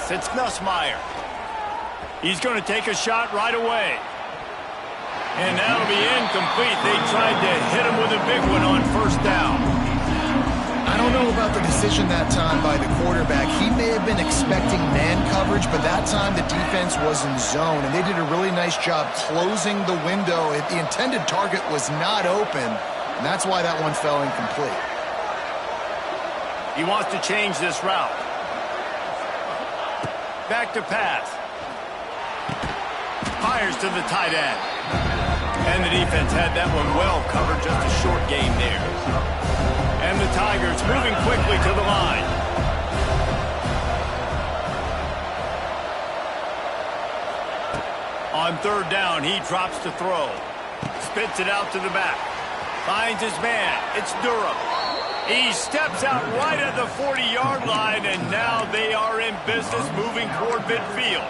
pass. It's Nussmeier. He's going to take a shot right away. And that'll be incomplete. They tried to hit him with a big one on first down. I don't know about the decision that time by the quarterback. He may have been expecting man coverage, but that time the defense was in zone, and they did a really nice job closing the window. The intended target was not open, and that's why that one fell incomplete. He wants to change this route. Back to pass. Fires to the tight end. And the defense had that one well covered, just a short game there. And the Tigers moving quickly to the line. On third down, he drops to throw. Spits it out to the back. Finds his man. It's Durham. He steps out right at the 40-yard line, and now they are in business moving toward midfield.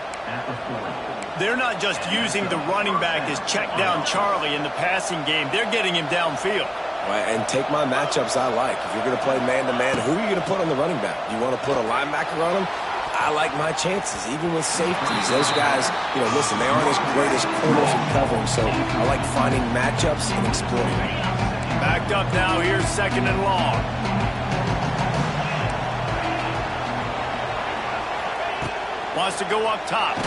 They're not just using the running back as check down Charlie in the passing game. They're getting him downfield. Right, and take my matchups I like. If you're going to play man-to-man, who are you going to put on the running back? You want to put a linebacker on him? I like my chances, even with safeties. Those guys, listen, they aren't as great as corners in covering, so I like finding matchups and exploiting them. Backed up now, here's second and long. Wants to go up top.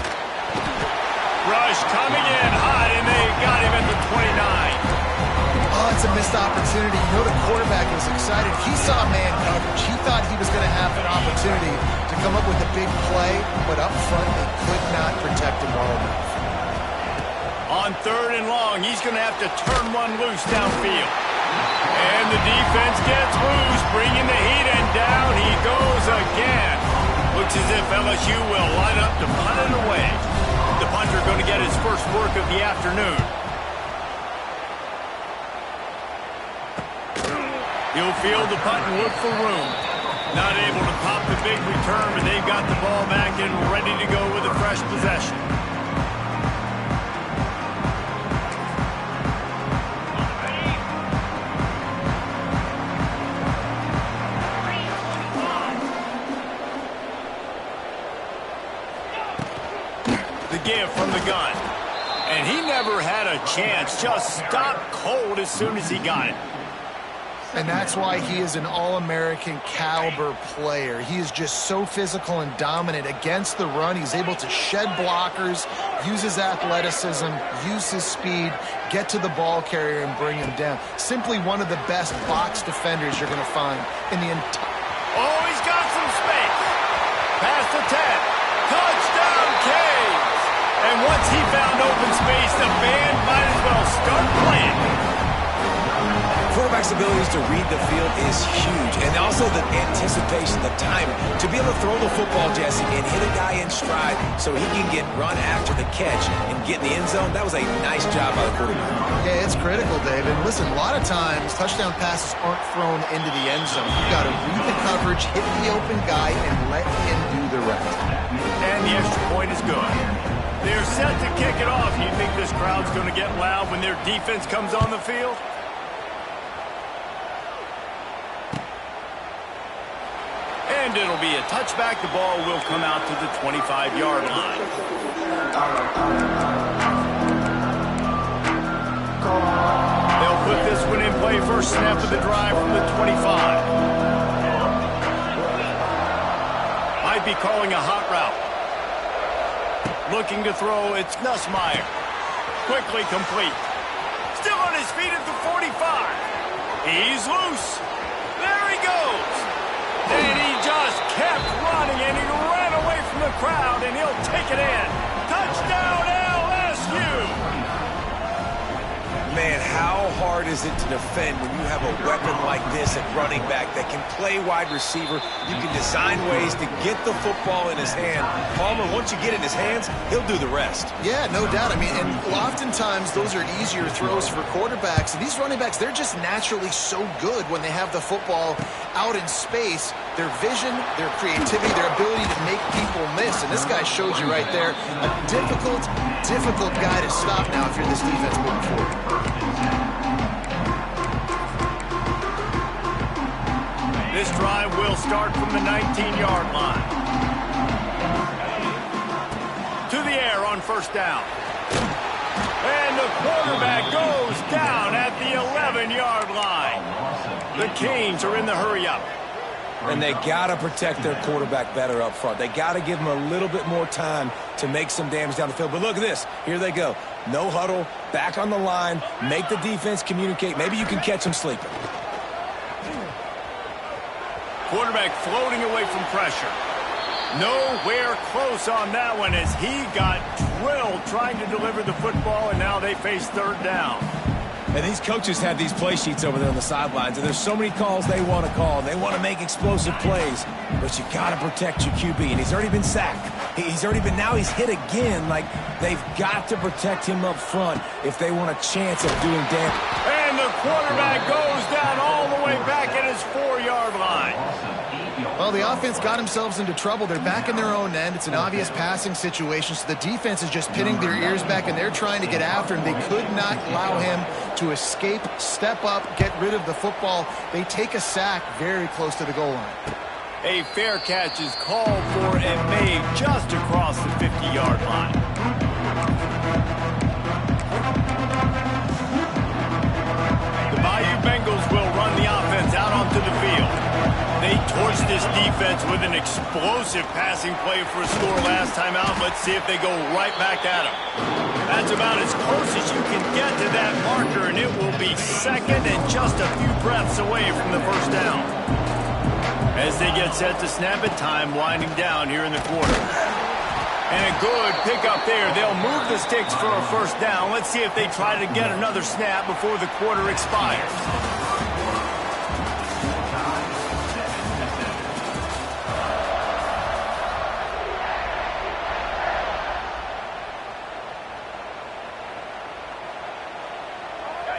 Rush coming in hot, and they got him at the 29. Oh, it's a missed opportunity. The quarterback was excited. He saw man coverage. He thought he was going to have an opportunity to come up with a big play, but up front they could not protect him well enough. On third and long, he's going to have to turn one loose downfield. And the defense gets loose, bringing the heat, and down he goes again. Looks as if LSU will line up to punt it away. The punter going to get his first work of the afternoon. He'll field the punt and look for room. Not able to pop the big return, but they've got the ball back and ready to go with a fresh possession. The give from the gun. And he never had a chance. Just stopped cold as soon as he got it. And that's why he is an All-American caliber player. He is just so physical and dominant against the run. He's able to shed blockers, use his athleticism, use his speed, get to the ball carrier and bring him down. Simply one of the best box defenders you're going to find in the entire... Oh, he's got some space. Past the 10. Touchdown, Canes. And once he found open space, the band might as well start playing. Quarterback's abilities to read the field is huge, and also the anticipation, the timing. To be able to throw the football, Jesse, and hit a guy in stride so he can get run after the catch and get in the end zone, that was a nice job by the quarterback. Yeah, it's critical, David. Listen, a lot of times, touchdown passes aren't thrown into the end zone. You've got to read the coverage, hit the open guy, and let him do the rest. And the extra point is good. They're set to kick it off. You think this crowd's going to get loud when their defense comes on the field? And it'll be a touchback. The ball will come out to the 25-yard line. They'll put this one in play. First snap of the drive from the 25. Might be calling a hot route. Looking to throw. It's Nussmeier. Quickly complete. Still on his feet at the 45. He's loose. There he goes. And he just kept running, and he ran away from the crowd, and he'll take it in. Touchdown, LSU! Man, how hard is it to defend when you have a weapon like this at running back that can play wide receiver? You can design ways to get the football in his hand. Palmer, once you get it in his hands, he'll do the rest. Yeah, no doubt. I mean, and oftentimes those are easier throws for quarterbacks. And these running backs, they're just naturally so good when they have the football out in space. Their vision, their creativity, their ability to make people miss. And this guy shows you right there, a difficult guy to stop now if you're this defense moving forward. This drive will start from the 19-yard line. on first down. And the quarterback goes down at the 11-yard line. The Canes are in the hurry-up. And they got to protect their quarterback better up front. They got to give him a little bit more time to make some damage down the field. But look at this. Here they go. No huddle, back on the line, make the defense communicate. Maybe you can catch them sleeping. Quarterback floating away from pressure. Nowhere close on that one as he got drilled trying to deliver the football, and now they face third down. And these coaches have these play sheets over there on the sidelines, and there's so many calls they want to call. They want to make explosive plays, but you got to protect your QB, and he's already been sacked. Now he's hit again. Like, they've got to protect him up front if they want a chance of doing damage. And the quarterback goes down all the way back at his 4-yard line. Well, the offense got themselves into trouble. They're back in their own end. It's an obvious passing situation, so the defense is just pinning their ears back, and they're trying to get after him. They could not allow him to escape, step up, get rid of the football. They take a sack very close to the goal line. A fair catch is called for and made just across the 50-yard line. The Bayou Bengals will run the offense out onto the field. They torched this defense with an explosive passing play for a score last time out. Let's see if they go right back at him. That's about as close as you can get to that marker, and it will be second and just a few breaths away from the first down. As they get set to snap it, time winding down here in the quarter. And a good pickup there. They'll move the sticks for a first down. Let's see if they try to get another snap before the quarter expires.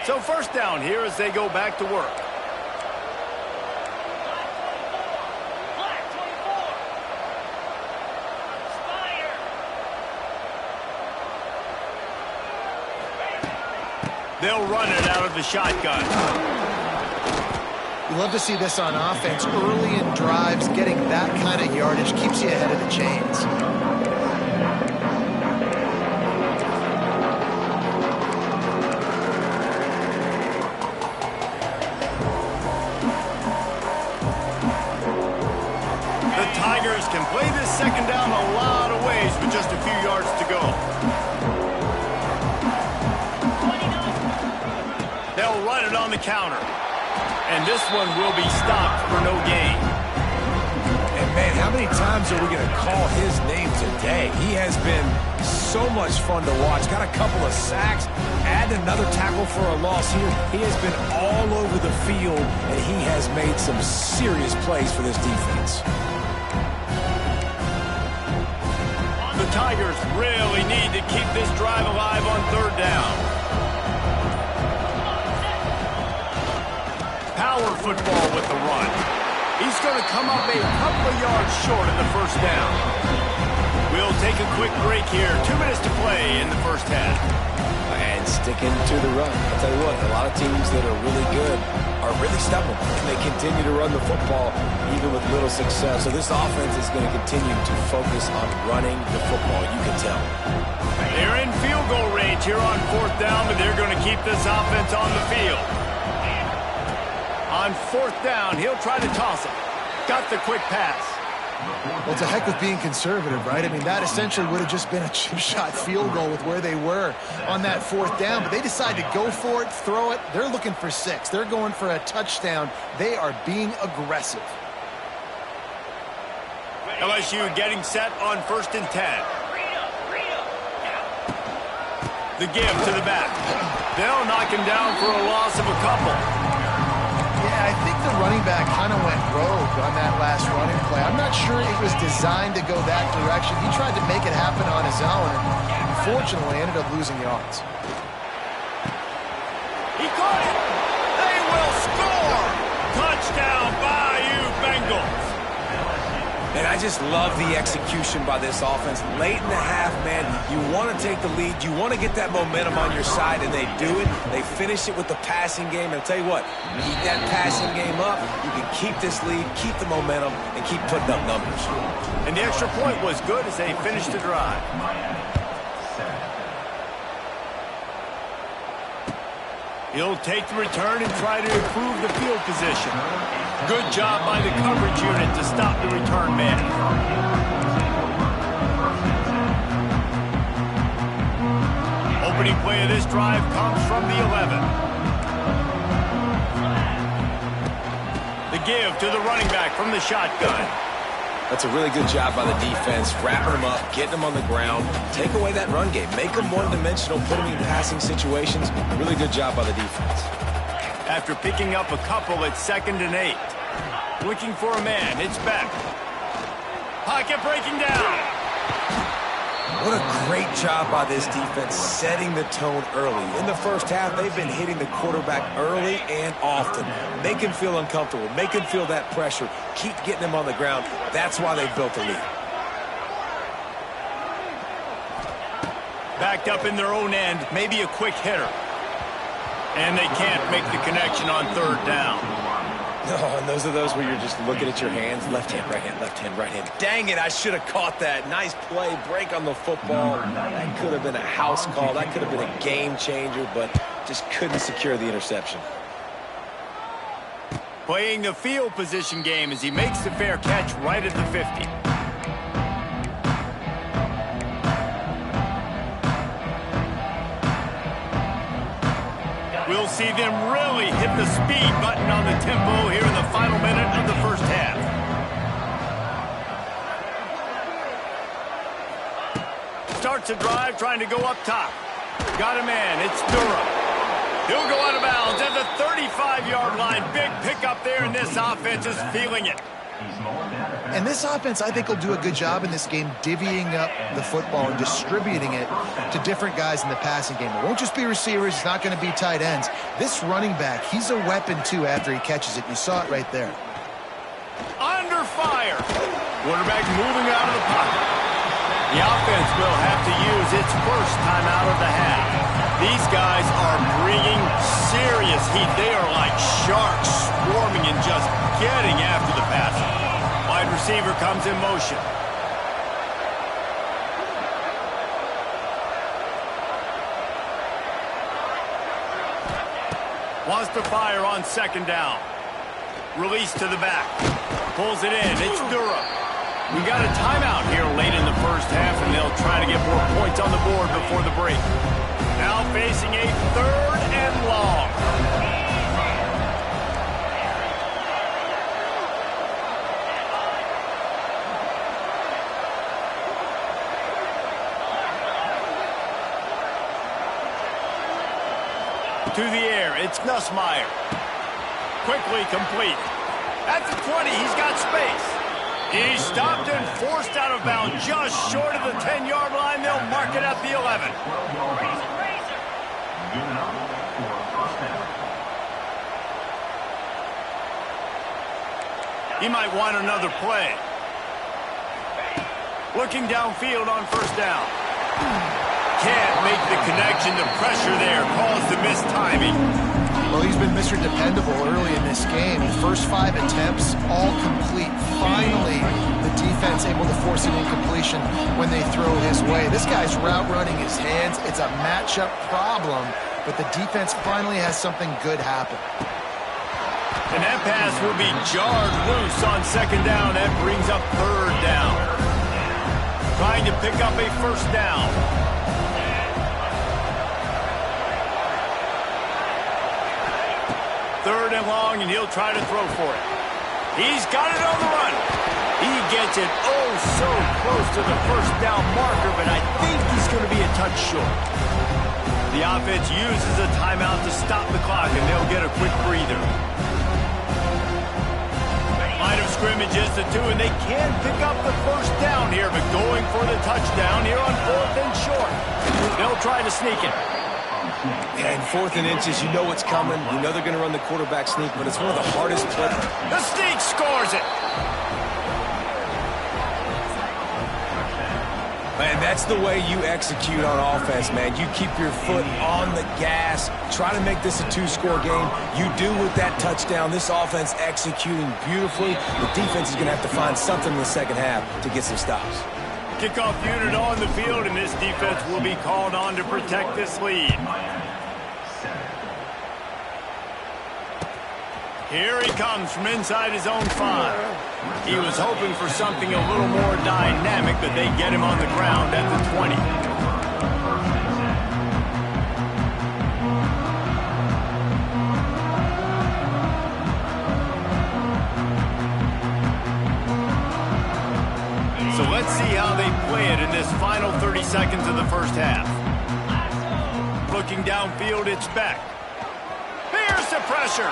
So first down here as they go back to work. They'll run it out of the shotgun. You love to see this on offense. Early in drives, getting that kind of yardage keeps you ahead of the chains. Can play this second down a lot of ways with just a few yards to go. They'll run it on the counter. And this one will be stopped for no gain. And, man, how many times are we going to call his name today? He has been so much fun to watch. Got a couple of sacks. Add another tackle for a loss here. He has been all over the field, and he has made some serious plays for this defense. The Tigers really need to keep this drive alive on third down. Power football with the run. He's going to come up a couple of yards short of the first down. We'll take a quick break here. 2 minutes to play in the first half. And sticking to the run. I'll tell you what, a lot of teams that are really good are really stubborn, and they continue to run the football even with little success. So this offense is going to continue to focus on running the football, you can tell. They're in field goal range here on fourth down, but they're going to keep this offense on the field. On fourth down, he'll try to toss it. Got the quick pass. Well, it's a heck of being conservative, right? I mean, that essentially would have just been a chip shot field goal with where they were on that fourth down, but they decide to go for it, throw it. They're looking for 6. They're going for a touchdown. They are being aggressive. LSU getting set on 1st and 10. The give to the back. They'll knock him down for a loss of a couple. Yeah, I think the running back kind of went rogue on that last running play. I'm not sure it was designed to go that direction. He tried to make it happen on his own, and unfortunately ended up losing yards. He caught it. They will score. Touchdown, Bayou Bengals. And I just love the execution by this offense. Late in the half, man, you want to take the lead. You want to get that momentum on your side, and they do it. They finish it with the passing game. And I'll tell you what, keep that passing game up. You can keep this lead, keep the momentum, and keep putting up numbers. And the extra point was good as they finished the drive. He'll take the return and try to improve the field position. Good job by the coverage unit to stop the return man. Opening play of this drive comes from the 11. The give to the running back from the shotgun. That's a really good job by the defense, wrapping them up, getting them on the ground. Take away that run game. Make them one-dimensional, put them in passing situations. Really good job by the defense. After picking up a couple at 2nd and 8. Looking for a man. It's Beck. Pocket breaking down. What a great job by this defense setting the tone early. In the first half, they've been hitting the quarterback early and often. Make him feel uncomfortable. Make him feel that pressure. Keep getting him on the ground. That's why they built the lead. Backed up in their own end, maybe a quick hitter. And they can't make the connection on 3rd down. No, and those are those where you're just looking at your hands. Left hand, right hand, left hand, right hand. Dang it, I should have caught that. Nice play, break on the football. That could have been a house call. That could have been a game changer, but just couldn't secure the interception. Playing the field position game as he makes the fair catch right at the 50. We'll see them really hit the speed button on the tempo here in the final minute of the first half. Starts a drive trying to go up top. Got a man. It's Durham. He'll go out of bounds at the 35-yard line. Big pickup there, and this offense is feeling it. And this offense, I think, will do a good job in this game divvying up the football and distributing it to different guys in the passing game. It won't just be receivers. It's not going to be tight ends. This running back, he's a weapon, too, after he catches it. You saw it right there. Under fire. Quarterback moving out of the pocket. The offense will have to use its first time out of the half. These guys are bringing serious heat. They are like sharks swarming and just getting after the passer. Wide receiver comes in motion. Wants to fire on 2nd down. Release to the back. Pulls it in. It's Durham. We got a timeout here late in the first half, and they'll try to get more points on the board before the break. Now facing a 3rd and long. To the air, it's Nussmeier. Quickly complete. At the 20, he's got space. He's stopped and forced out of bounds just short of the 10-yard line. They'll mark it at the 11. He might want another play. Looking downfield on 1st down. Can't make the connection. The pressure there caused the missed timing. Well, he's been Mr. Dependable early in this game. The first 5 attempts, all complete. Finally, the defense able to force an incompletion when they throw his way. This guy's route running his hands. It's a matchup problem, but the defense finally has something good happen. And that pass will be jarred loose on 2nd down. That brings up 3rd down. Trying to pick up a 1st down. 3rd and long, and he'll try to throw for it. He's got it on the run. He gets it oh so close to the 1st down marker, but I think he's going to be a touch short. The offense uses a timeout to stop the clock, and they'll get a quick breather. Line of scrimmage is the 2, and they can pick up the 1st down here, but going for the touchdown here on 4th and short. They'll try to sneak it. And 4th and inches, you know what's coming. You know they're going to run the quarterback sneak, but it's one of the hardest plays. The sneak scores it. Man, that's the way you execute on offense, man. You keep your foot on the gas. Try to make this a 2-score game. You do with that touchdown. This offense executing beautifully. The defense is going to have to find something in the second half to get some stops. Kickoff unit on the field, and this defense will be called on to protect this lead. Here he comes from inside his own 5. He was hoping for something a little more dynamic, but they get him on the ground at the 20. So let's see how they play it in this final 30 seconds of the first half. Looking downfield, it's Beck. Here's the pressure.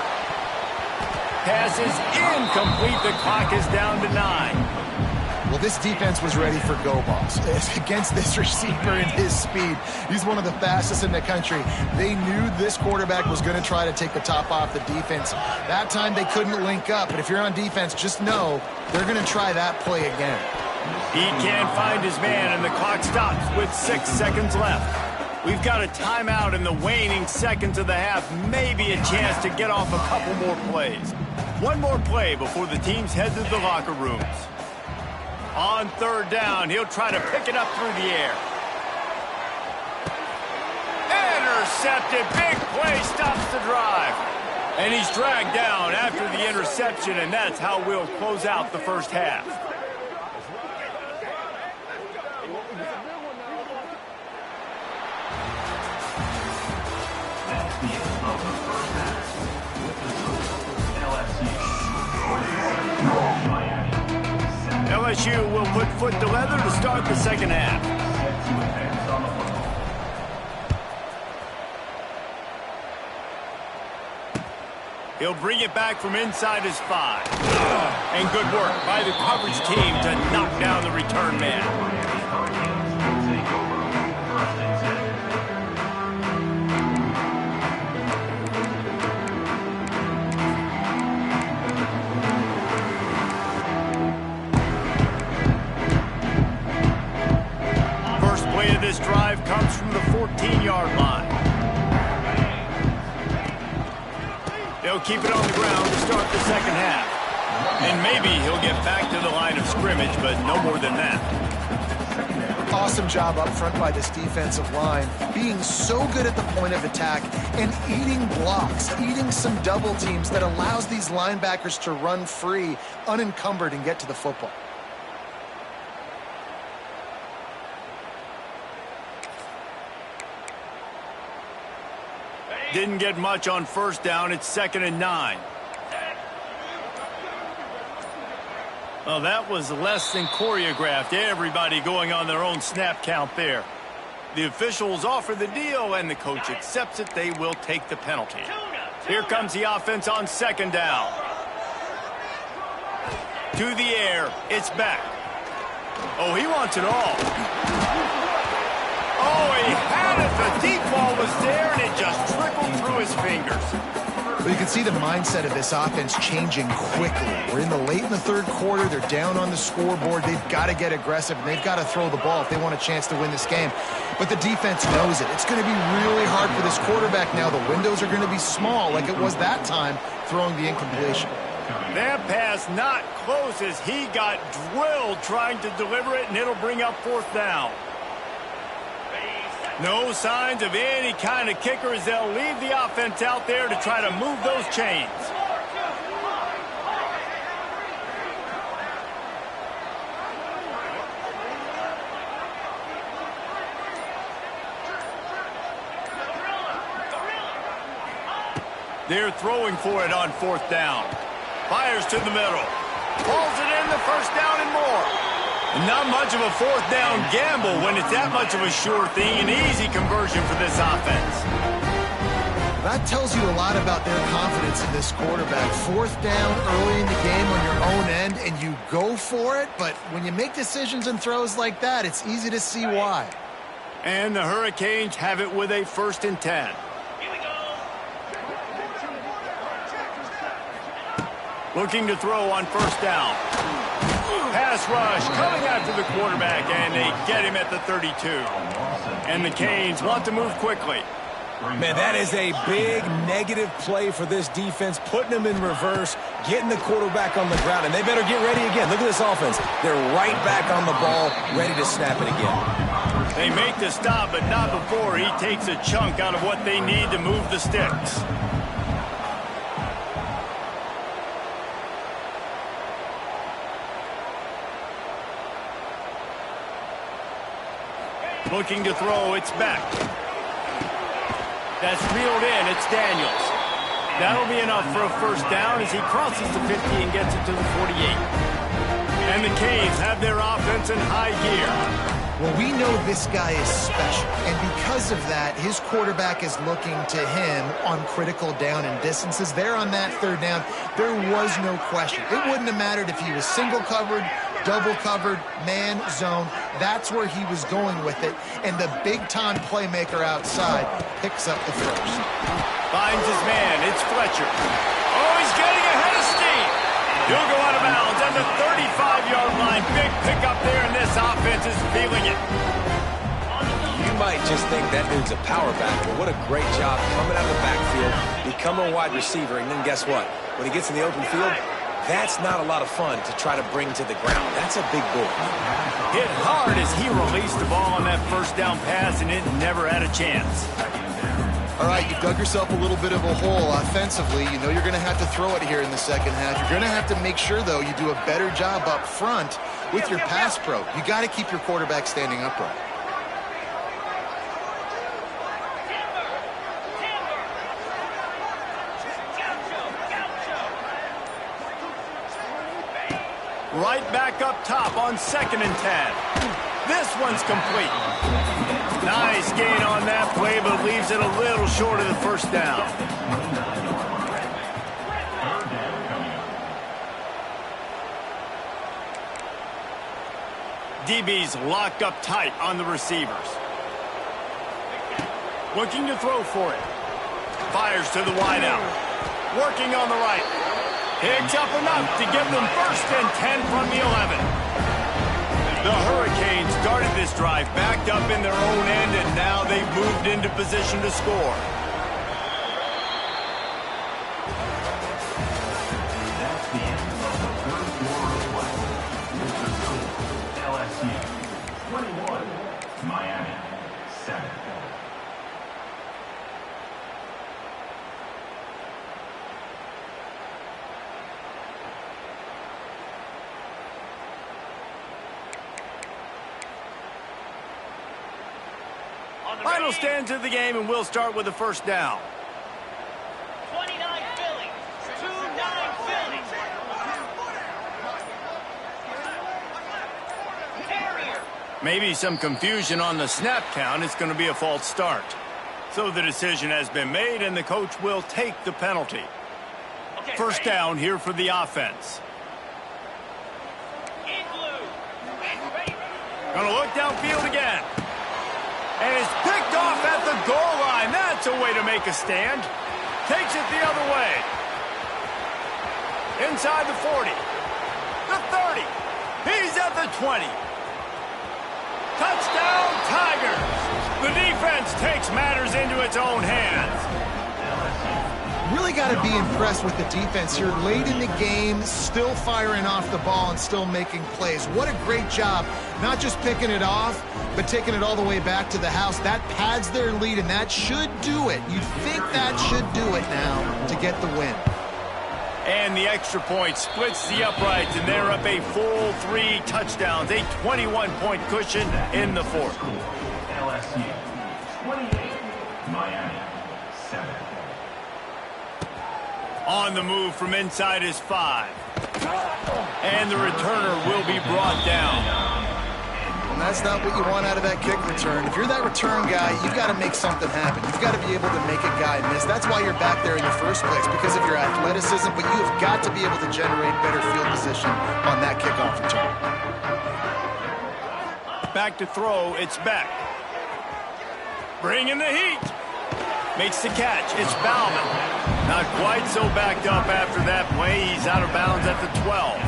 Pass is incomplete. The clock is down to 9. Well, this defense was ready for go balls. Against this receiver and his speed, he's one of the fastest in the country. They knew this quarterback was going to try to take the top off the defense. That time they couldn't link up, but if you're on defense, just know they're going to try that play again. He can't find his man, and the clock stops with 6 seconds left. We've got a timeout in the waning seconds of the half, maybe a chance to get off a couple more plays. One more play before the teams head to the locker rooms. On third down, he'll try to pick it up through the air. Intercepted. Big play stops the drive. And he's dragged down after the interception, and that's how we'll close out the first half. LSU will put foot to leather to start the second half. He'll bring it back from inside his 5. And good work by the coverage team to knock down the return man. This drive comes from the 14-yard line. They'll keep it on the ground to start the second half. And maybe he'll get back to the line of scrimmage, but no more than that. Awesome job up front by this defensive line, being so good at the point of attack and eating blocks, eating some double teams that allows these linebackers to run free, unencumbered, and get to the football. Didn't get much on first down. It's 2nd and 9. Well, that was less than choreographed. Everybody going on their own snap count there. The officials offer the deal, and the coach accepts it. They will take the penalty. Here comes the offense on 2nd down. To the air. It's back. Oh, he wants it all. Oh, he had it. The deep ball was there, and it just trickled through his fingers. Well, you can see the mindset of this offense changing quickly. We're late in the third quarter. They're down on the scoreboard. They've got to get aggressive, and they've got to throw the ball if they want a chance to win this game. But the defense knows it. It's going to be really hard for this quarterback now. The windows are going to be small like it was that time throwing the incompletion. That pass not close as he got drilled trying to deliver it, and it'll bring up 4th down. No signs of any kind of kicker as they'll leave the offense out there to try to move those chains. They're throwing for it on 4th down. Fires to the middle. Pulls it in, the first down and more. Not much of a 4th down gamble when it's that much of a sure thing. An easy conversion for this offense. That tells you a lot about their confidence in this quarterback. 4th down early in the game on your own end, and you go for it. But when you make decisions and throws like that, it's easy to see why. And the Hurricanes have it with a 1st and 10. Looking to throw on 1st down. Pass rush coming after the quarterback, and they get him at the 32. And the Canes want to move quickly. Man, that is a big negative play for this defense, putting them in reverse, getting the quarterback on the ground, and they better get ready again. Look at this offense. They're right back on the ball, ready to snap it again. They make the stop, but not before he takes a chunk out of what they need to move the sticks. Looking to throw, it's Beck. That's reeled in, it's Daniels. That'll be enough for a first down as he crosses the 50 and gets it to the 48. And the Canes have their offense in high gear. Well, we know this guy is special, and because of that, his quarterback is looking to him on critical down and distances. There on that third down, there was no question. It wouldn't have mattered if he was single covered, double covered, man, zone. That's where he was going with it, and the big-time playmaker outside picks up the first. Finds his man, it's Fletcher. Oh, he's getting ahead of steam. He'll go out of bounds at the 35-yard line. Big pickup there, and this offense is feeling it. You might just think that dude's a power back, but what a great job coming out of the backfield, become a wide receiver, and then guess what? When he gets in the open field, that's not a lot of fun to try to bring to the ground. That's a big boy. Hit hard as he released the ball on that first down pass, and it never had a chance. All right, you've dug yourself a little bit of a hole offensively. You know you're going to have to throw it here in the second half. You're going to have to make sure, though, you do a better job up front with your pass pro. You got to keep your quarterback standing upright. Right back up top on 2nd and 10. This one's complete. Nice gain on that play, but leaves it a little short of the first down. DB's locked up tight on the receivers. Looking to throw for it. Fires to the wideout. Working on the right. Picks up enough to give them 1st and 10 from the 11. The Hurricanes started this drive backed up in their own end, and now they've moved into position to score. That's the end of the third quarter of play. LSU 21, Miami 7. Final stands of the game, and we'll start with the first down. 29 Phillies, 2-9 Phillies. Terrier. Maybe some confusion on the snap count. It's going to be a false start. So the decision has been made, and the coach will take the penalty. Okay, First ready? down here for the offense. In blue. Ready? Going to look downfield again. And it's picked off at the goal line. That's a way to make a stand. Takes it the other way. Inside the 40. The 30. He's at the 20. Touchdown, Tigers. The defense takes matters into its own hands. Really got to be impressed with the defense here. Late in the game, still firing off the ball and still making plays. What a great job. Not just picking it off, but taking it all the way back to the house. That pads their lead, and that should do it. You'd think that should do it now to get the win. And the extra point splits the uprights, and they're up a full 3 touchdowns. A 21-point cushion in the fourth. LSU 28, Miami 7. On the move from inside is 5. And the returner will be brought down. And that's not what you want out of that kick return. If you're that return guy, you've got to make something happen. You've got to be able to make a guy miss. That's why you're back there in the first place, because of your athleticism, but you've got to be able to generate better field position on that kickoff return. Back to throw, it's Beck. Bringing the heat. Makes the catch, it's Bauman. Not quite so backed up after that play. He's out of bounds at the 12.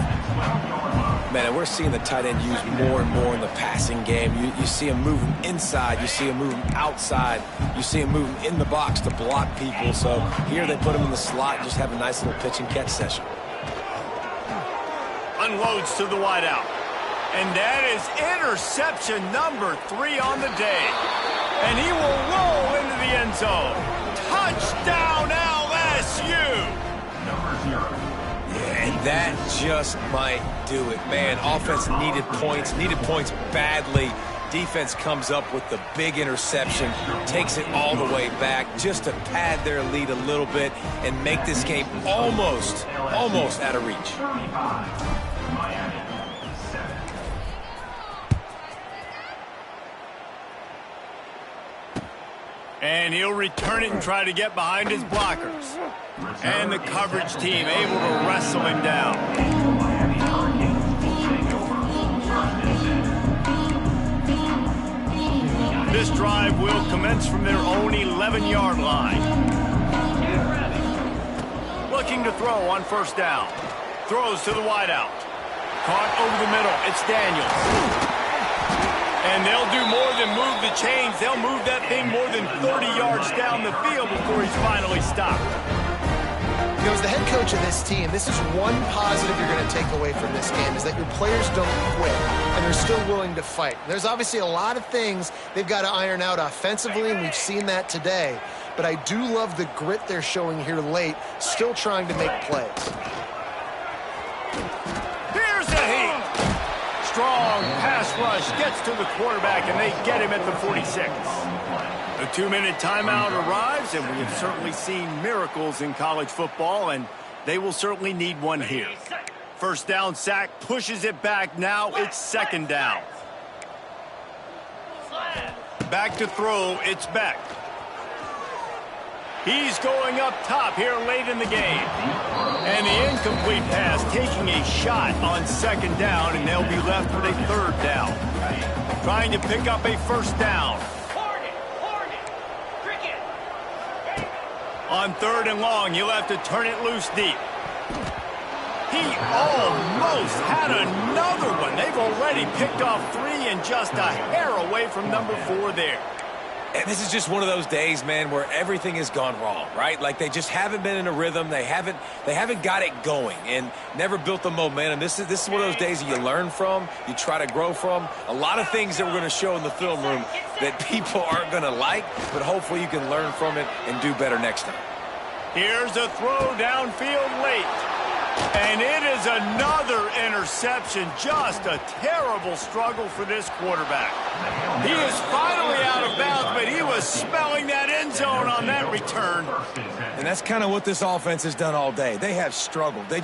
Man, we're seeing the tight end used more and more in the passing game. You see him moving inside. You see him moving outside. You see him moving in the box to block people. So here they put him in the slot and just have a nice little pitch and catch session. Unloads to the wideout. And that is interception number 3 on the day. And he will roll into the end zone. Touchdown, LSU! Number 0. And that just might do it. Man, offense needed points badly. defense comes up with the big interception, takes it all the way back just to pad their lead a little bit and make this game almost out of reach. 35, Miami, 7. And he'll return it and try to get behind his blockers. And the coverage team able to wrestle him down. Miami Hurricanes will take over 1st and 10. This drive will commence from their own 11-yard line. Looking to throw on 1st down. Throws to the wideout. Caught over the middle. It's Daniels. And they'll do more than move the chains. They'll move that thing more than 30 yards down the field before he's finally stopped. You know, as the head coach of this team, this is one positive you're going to take away from this game, is that your players don't quit, and they're still willing to fight. There's obviously a lot of things they've got to iron out offensively, and we've seen that today. But I do love the grit they're showing here late, still trying to make plays. Here's the heat. Strong pass rush gets to the quarterback, and they get him at the 46. The 2-minute timeout arrives, and we have certainly seen miracles in college football, and they will certainly need one here. 1st down sack pushes it back. Now it's 2nd down. Back to throw. It's Beck. He's going up top here late in the game. And the incomplete pass taking a shot on 2nd down, and they'll be left with a 3rd down. Trying to pick up a 1st down. On 3rd and long, you'll have to turn it loose deep. He almost had another one. They've already picked off 3 and just a hair away from number 4 there. And this is just one of those days, man, where everything has gone wrong, right? Like they just haven't been in a rhythm. They haven't got it going and never built the momentum. This is one of those days that you learn from, you try to grow from. A lot of things that we're going to show in the film room that people aren't going to like, but hopefully you can learn from it and do better next time. Here's a throw downfield late. And it is another interception. Just a terrible struggle for this quarterback. He is finally out of bounds, but he was smelling that end zone on that return. And that's kind of what this offense has done all day. They have struggled. They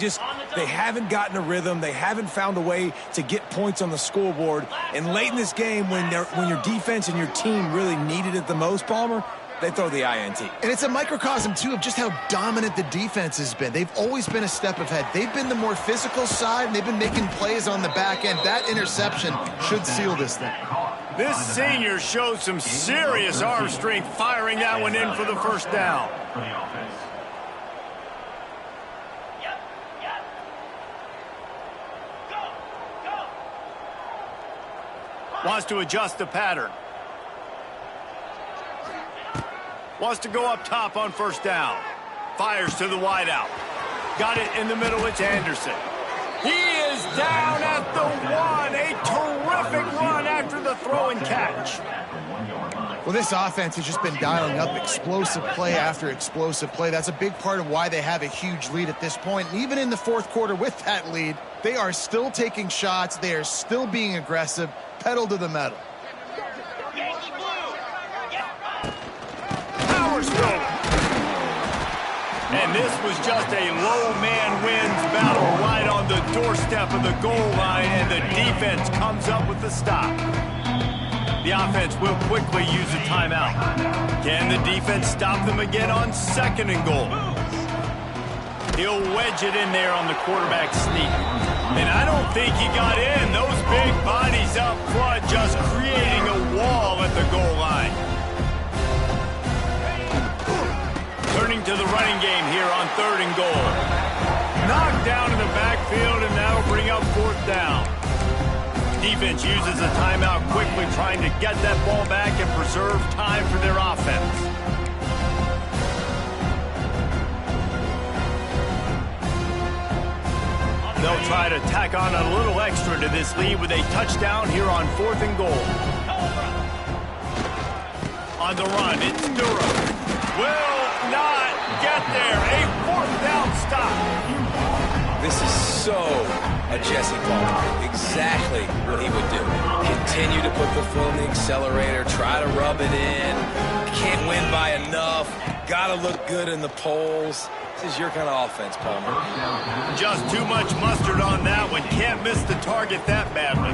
haven't gotten a rhythm. They haven't found a way to get points on the scoreboard. And late in this game, when your defense and your team really needed it the most, Palmer, they throw the INT. And it's a microcosm, too, of just how dominant the defense has been. They've always been a step ahead. They've been the more physical side, and they've been making plays on the back end. That interception should seal this thing. This senior showed some serious arm strength, firing that one in for the 1st down. Wants to adjust the pattern. Wants to go up top on 1st down. Fires to the wideout. Got it in the middle. It's Anderson. He is down at the 1. A terrific run after the throw and catch. Well, this offense has just been dialing up explosive play after explosive play. That's a big part of why they have a huge lead at this point. And even in the 4th quarter with that lead, they are still taking shots. They are still being aggressive. Pedal to the metal. And this was just a low man wins battle right on the doorstep of the goal line, and the defense comes up with the stop. The offense will quickly use a timeout. Can the defense stop them again on 2nd and goal? He'll wedge it in there on the quarterback sneak. And I don't think he got in. Those big bodies up front just creating a wall at the goal line. Turning to the running game here on 3rd and goal. Knocked down in the backfield, and that'll bring up 4th down. Defense uses a timeout quickly, trying to get that ball back and preserve time for their offense. They'll try to tack on a little extra to this lead with a touchdown here on 4th and goal. On the run, it's Durham. Will not get there. A 4th down stop. This is so at Jesse Palmer. Exactly what he would do. Continue to put the foot on the accelerator, try to rub it in. Can't win by enough. Got to look good in the polls. This is your kind of offense, Palmer. Just too much mustard on that one. Can't miss the target that badly.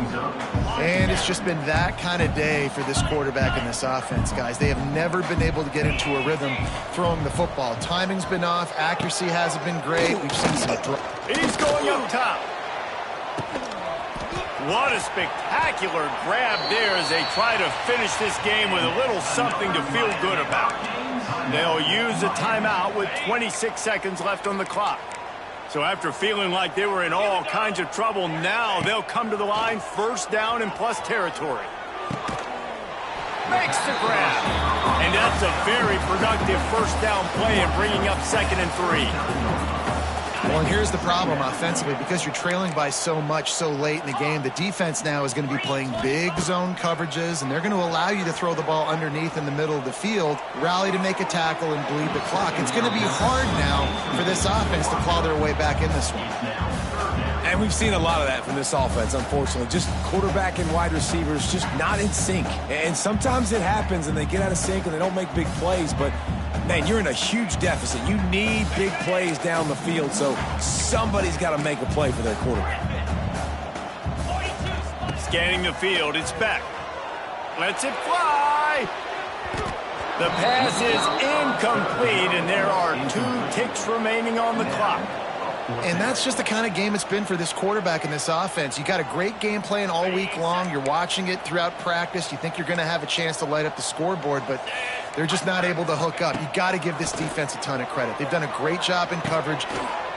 And it's just been that kind of day for this quarterback and this offense, guys. They have never been able to get into a rhythm throwing the football. Timing's been off. Accuracy hasn't been great. We've seen some drop. He's going up top. What a spectacular grab there as they try to finish this game with a little something to feel good about. They'll use a timeout with 26 seconds left on the clock. So after feeling like they were in all kinds of trouble, now they'll come to the line, first down and plus territory. Makes the grab. And that's a very productive first down play and bringing up 2nd and 3. Well, and here's the problem offensively. Because you're trailing by so much so late in the game, the defense now is going to be playing big zone coverages, and they're going to allow you to throw the ball underneath in the middle of the field, rally to make a tackle, and bleed the clock. It's going to be hard now for this offense to claw their way back in this one. And we've seen a lot of that from this offense, unfortunately. Just quarterback and wide receivers just not in sync. And sometimes it happens, and they get out of sync, and they don't make big plays. But, man, you're in a huge deficit. You need big plays down the field, so somebody's got to make a play for their quarterback. Scanning the field, it's back. Lets it fly. The pass is incomplete, and there are 2 ticks remaining on the clock. And that's just the kind of game it's been for this quarterback and this offense. You got a great game plan all week long. You're watching it throughout practice. You think you're going to have a chance to light up the scoreboard, but they're just not able to hook up. You got to give this defense a ton of credit. They've done a great job in coverage.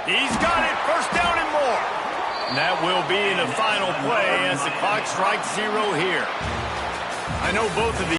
He's got it, first down and more. And that will be the final play as the clock strikes 0 here. I know both of these